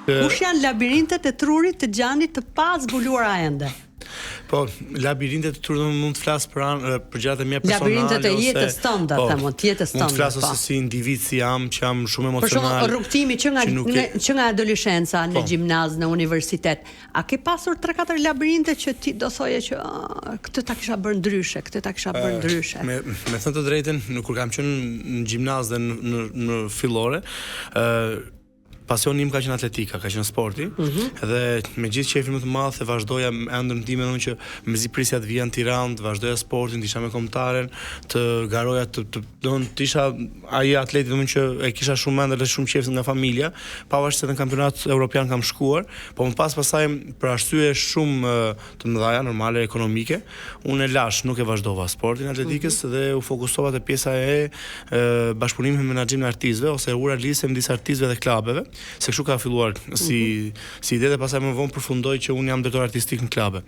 Kush janë labirintet e trurit të Gjanit të pa zbuluara ende? Po, labirintet e trurit mund të flas për gjërat e mia personale. Labirintet e jetës tënde, them, të jetës tënde. Mund të flas ose si individ si jam, që jam shumë emocional. Për shembull, rrugtimi që nga adoleshenca në gjimnaz, në universitet, a ke pasur 3-4 labirinte që ti do thoje që këtë ta kisha bërë ndryshe, këtë ta kisha bërë ndryshe? Me thënë të drejtën, kur kam qenë në gjimnaz dhe në fillore, pasioni im ka qenë atletika, ka qenë sporti, dhe me gjithë qefin më të madh e vazhdoja ëndër në time që mezi prisja të vija në Tiranë, të vazhdoja sportin, të isha me kombëtaren, të garoja të isha ai atleti domethënë që e kisha shumë ëndër dhe shumë qef nga familja, pavarësisht se në kampionat evropian kam shkuar, po më pasaj për arsye shumë të mëdha normale ekonomike, unë e lash, nuk e vazhdova sportin atletikës dhe u fokusova te pjesa e bashkëpunimit me menaxhimin e artistëve ose ura lidhje me disa artistëve dhe klubeve. Se kështu ka filluar si ide dhe pastaj më vonë përfundoi që unë jam drejtor artistik në klube.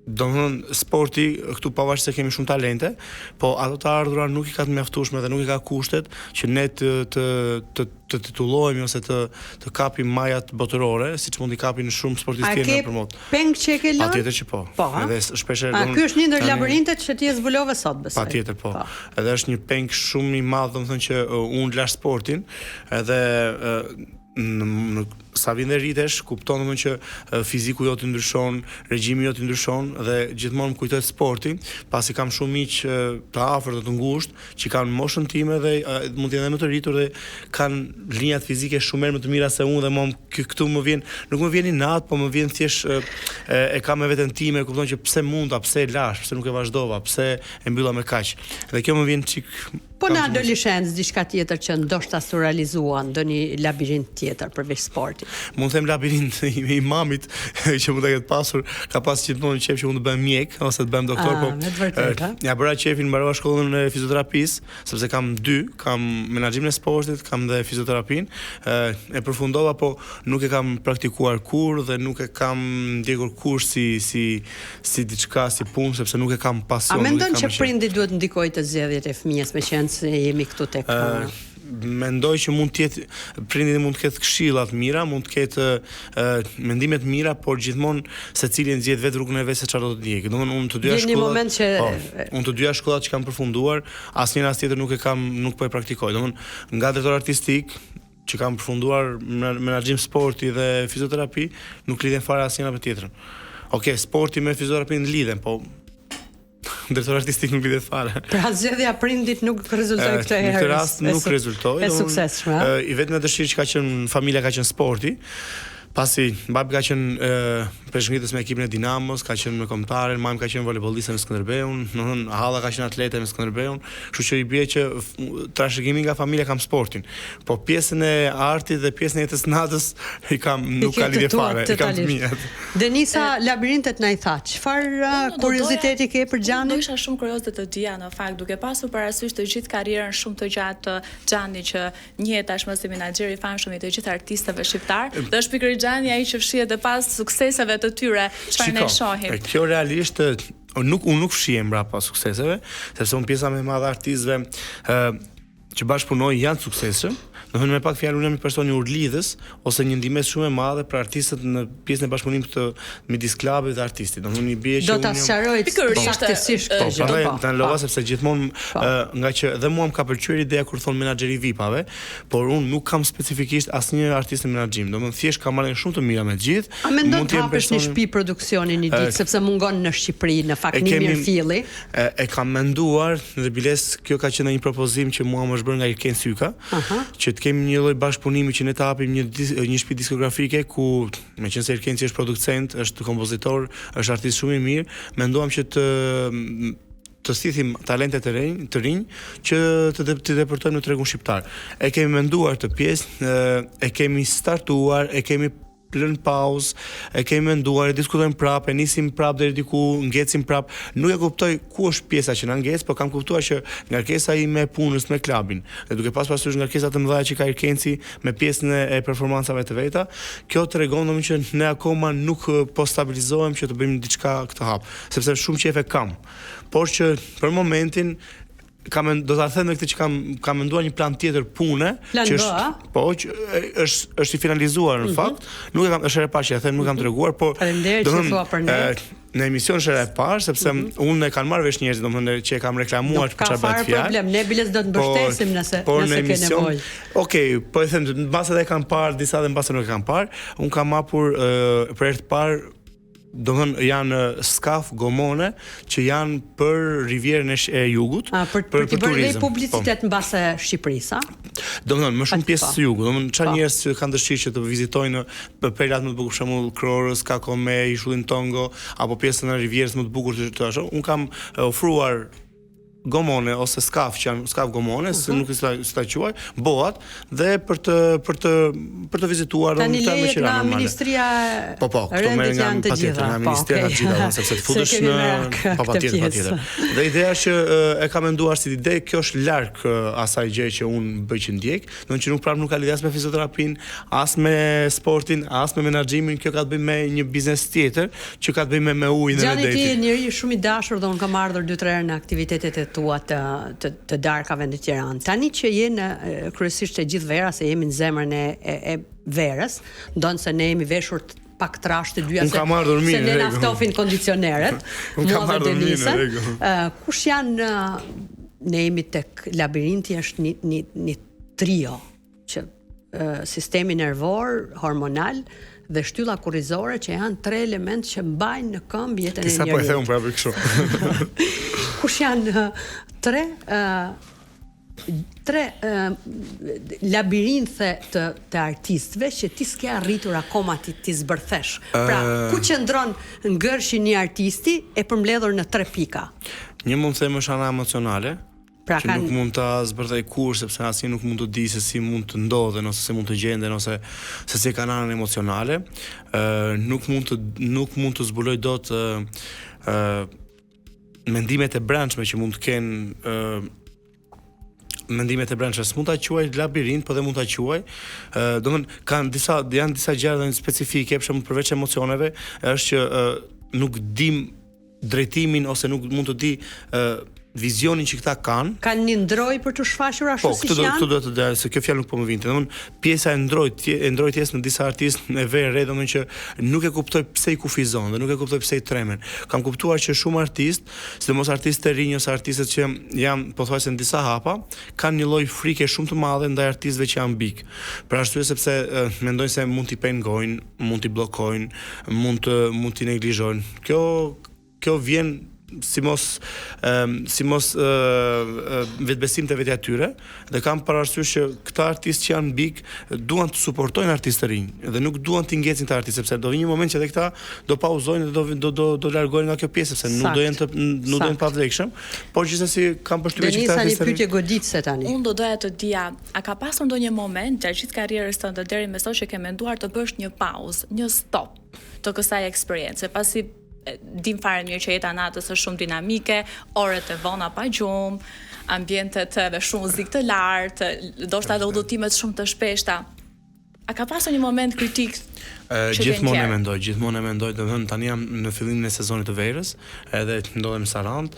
Domthon sporti këtu pavarësisht se kemi shumë talente, po ato të ardhura nuk i ka të mjaftueshme dhe nuk i ka kushtet që ne të titullohemi ose të kapim majat botërore, siç mund i kapin shumë sportistë tjerë në promovë. Peng që e ke lënë? Patjetër që po. Edhe shpesh ky është një ndër labirintet që ti e zbulove sot besoj. Patjetër po. Edhe është një peng shumë i madh, domethënë që unë lash sportin, edhe sa vjen rritesh, kupton domethënë që fiziku jot i ndryshon, regjimi jot i ndryshon dhe gjithmonë më kujtohet sporti, pasi kam shumë miq të afërt të ngushtë që kanë moshën time dhe mund të jenë më të rritur dhe kanë linjat fizike shumë më të mira se unë dhe këtu më vjen, nuk më vjen inat, po më vjen thjesht e kam me veten time, kupton që pse munda, pse e lash, pse nuk e vazhdova, pse e mbylla me kaq. Dhe kjo më vjen çik. Po në adoleshencë diçka tjetër që ndoshta su realizua, ndonjë labirint tjetër përveç sportit. Mund të them labirint i mamit që mund ta ketë pasur, ka pas gjithmonë qef që unë të bëhem mjek ose të bëhem doktor, po. Ja bëra qefin, mbarova shkollën e fizioterapisë, sepse kam dy, kam menaxhimin e sportit, kam dhe fizioterapinë. E përfundova, po nuk e kam praktikuar kur dhe nuk e kam ndjekur kur si diçka, si punë, sepse nuk e kam pasion. A mendon që prindi duhet ndikojë të zgjedhjet e fëmijës, meqense jemi këtu tek mendoj që mund të jetë prindi mund të ketë këshilla të mira, mund të ketë mendime të mira, por gjithmonë secili nxjerr vetë rrugën e vet se çfarë do të ndjekë. Domthonë unë të dyja shkollat, unë të dyja shkollat që kam përfunduar, asnjëra as tjetër nuk po e praktikoj. Domthonë nga drejtor artistik që kam përfunduar menaxhim sporti dhe fizioterapi, nuk lidhen fare asnjëra me tjetrën. Okej, sporti me fizioterapinë lidhen, po drejtor artistik nuk lidhet fare. Pra zgjedhja prindit nuk rezultoi këtë herë. Në këtë rast nuk rezultoi. Është suksesshme. I vetëm dëshirë që ka qenë familja ka qenë sporti. Pasi babi ka qenë peshngritës me ekipin e Dinamos, ka qenë me kombëtaren, mami ka qenë volejbolliste në Skënderbeun, domethënë halla ka qenë atlete në Skënderbeun, kështu që i bie që trashëgimi nga familja kam sportin. Po pjesën e artit dhe pjesën e jetës natës nuk ka lidhje fare, i kam të mia. Denisa, labirintet na i tha, çfarë kurioziteti ke për Xhanin? Do isha shumë kurioze të dija në fakt, duke pasur parasysh të gjithë karrierën shumë të gjatë të Xhanit që njihet tashmë si menaxher i famshëm i të gjithë artistëve shqiptar, dhe është pikërisht Xhani ai që fshihet e pas sukseseve të tyre, çfarë ne shohim. Kjo realisht unë nuk fshihem mbrapa sukseseve, sepse unë pjesa më e madhe artistëve që bashkëpunoj janë suksesshëm. Domethënë me pak fjalë unë jam një person i urlidhës ose një ndihmës shumë e madhe për artistët në pjesën e bashkëpunimit të midis klubit dhe artistit. Domethënë i bie që do ta sqaroj saktësisht këtë gjë. Po, ta lova sepse gjithmonë nga që dhe mua më ka pëlqyer ideja kur thon menaxheri VIP-ave, por unë nuk kam specifikisht asnjë artist në menaxhim. Domethënë thjesht kam marrë shumë të mira me të gjithë. A mendon të hapësh një shtëpi produksioni një ditë sepse mungon në Shqipëri në fakt një mirëfilli? E kam menduar dhe biles kjo ka qenë një propozim që mua më është bërë nga Ilken Syka, që të kemi një lloj bashkëpunimi që ne të hapim një shtëpi diskografike ku meqense Ilken është producent, është kompozitor, është artist shumë i mirë, menduam që të sithim talente të rinj që të deportojmë në tregun shqiptar. E kemi menduar të pjesë, e kemi startuar, e kemi lën pauzë, e kemi menduar, e diskutojmë prapë, e nisim prapë deri diku, ngecim prapë. Nuk e kuptoj ku është pjesa që na ngec, por kam kuptuar që ngarkesa ime e punës me klubin, dhe duke pas parasysh ngarkesat të mëdha që ka Ilkenci me pjesën e performancave të veta, kjo tregon domosdoshmë që ne akoma nuk po stabilizohem që të bëjmë diçka këtë hap, sepse shumë qefe kam. Por që për momentin do ta them këtë që kam menduar një plan tjetër pune, që është i finalizuar në fakt. Nuk e kam është e parë që them, nuk kam treguar, por faleminderit që thua për ne. Në emision është e parë sepse unë e kanë marrë vesh njerëzit, domethënë që e kam reklamuar për çfarë bëhet fjalë. Ka problem, ne biles do të mbështesim nëse ke nevojë. Okej, po e them, mbase e kanë parë disa dhe mbase nuk e kanë parë, unë kam hapur për herë të parë domethënë janë skaf gomone që janë për Rivierën e Jugut, për të bërë publicitet mbase Shqipërisë, domethënë më shumë pjesë së Jugut, domethënë çfarë njerëz që kanë dëshirë që të vizitojnë pelat më të bukur, për shembull Krorës, Kakome, Ishullin Tongo, apo pjesën e Rivierës më të bukur të ashtu, un kam ofruar gomone ose skaf që janë skaf gomone, se nuk s'ta quaj, boat dhe për të vizituar tani lejet nga ministria rendit janë të gjitha. Nga ministria të gjitha, sepse të futesh në patjetër. Dhe ideja që e kam menduar si ide, kjo është larg asaj gjë që unë bëj që ndjek, do që nuk ka lidhje as me fizioterapin, as me sportin, as me menaxhimin, kjo ka të bëjë me një biznes tjetër që ka të bëjë me ujin dhe me detin. Gjani ti je njëri shumë i dashur dhe unë kam ardhur 2-3 herë në aktivitetet e tua të darkave në Tiranë. Tani që jeni kryesisht e gjithë vera, se jemi në zemrën e verës, ndonë se ne jemi veshur pak trash të dyja se ne naftofin kondicioneret. Mua dhe Denisën. Kush janë, ne jemi tek labirinti është një trio që sistemi nervor, hormonal dhe shtylla kurrizore që janë 3 elementë që mbajnë në këmbë jetën e njeriut. Sa po e them prapë kështu. Kush janë tre labirinthe të artistëve që ti s'ke arritur akoma ti zbërthesh. Pra, ku qëndron ngërshi një artisti e përmbledhur në 3 pika? Një mund të them është ana emocionale, pra që nuk mund ta zbërthej kurrë sepse asnjë nuk mund të di se si mund të ndodhen ose se mund të gjenden ose se si kanë anën emocionale. Nuk mund të zbuloj dot mendimet e brendshme që mund të kenë mendimet e brendshme, s'mund ta quaj labirint, po dhe mund ta quaj. Domethënë janë disa gjëra specifike, për shembull përveç emocioneve, është që nuk dim drejtimin ose nuk mund të di vizionin që këta kanë një ndroj për të shfaqur ashtu siç janë. Këtë do të thotë se kjo fjalë nuk po më vinte. Domethënë pjesa e ndrojtjes në disa artistë e verë, domethënë që nuk e kuptoj pse i kufizon dhe nuk e kuptoj pse i tremen. Kam kuptuar që shumë artistë, sidomos artistë të rinj ose artistët që janë pothuajse në disa hapa, kanë një lloj frike shumë të madhe ndaj artistëve që janë big. Për arsye sepse mendojnë se mund t'i pengojnë, mund t'i bllokojnë, mund t'i neglizhojnë. Kjo vjen si mos vetbesim të vetë atyre, dhe kam parasysh që këta artistë që janë big duan të suportojnë artistë të rinj dhe nuk duan të ngecin këta artistë, sepse do vi një moment që edhe këta do pauzojnë dhe do largohen nga kjo pjesë, sepse nuk do jenë pavlefshëm, por gjithsesi kam përshtypjen që këta artistë. Denisa, një pyetje goditse tani. Unë do doja të dija, a ka pasur ndonjë moment gjatë gjithë karrierës tënde deri më sot që ke menduar të bësh një pauzë, një stop të kësaj eksperience, pasi dim fare mirë që jeta natës është shumë dinamike, orët e vona pa gjumë, ambientet edhe shumë muzikë të lartë, ndoshta edhe udhëtimet shumë të shpeshta. A ka pasur një moment kritik? Gjithmonë e mendoj, domethënë tani jam në fillimin e sezonit të verës, edhe ndodhem në Sarandë.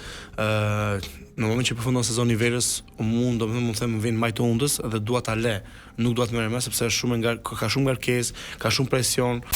Në moment që përfundon sezoni i verës, mund të them vjen maj të undës dhe dua ta le, nuk dua të merrem më sepse është ka shumë ngarkesë, ka shumë presion.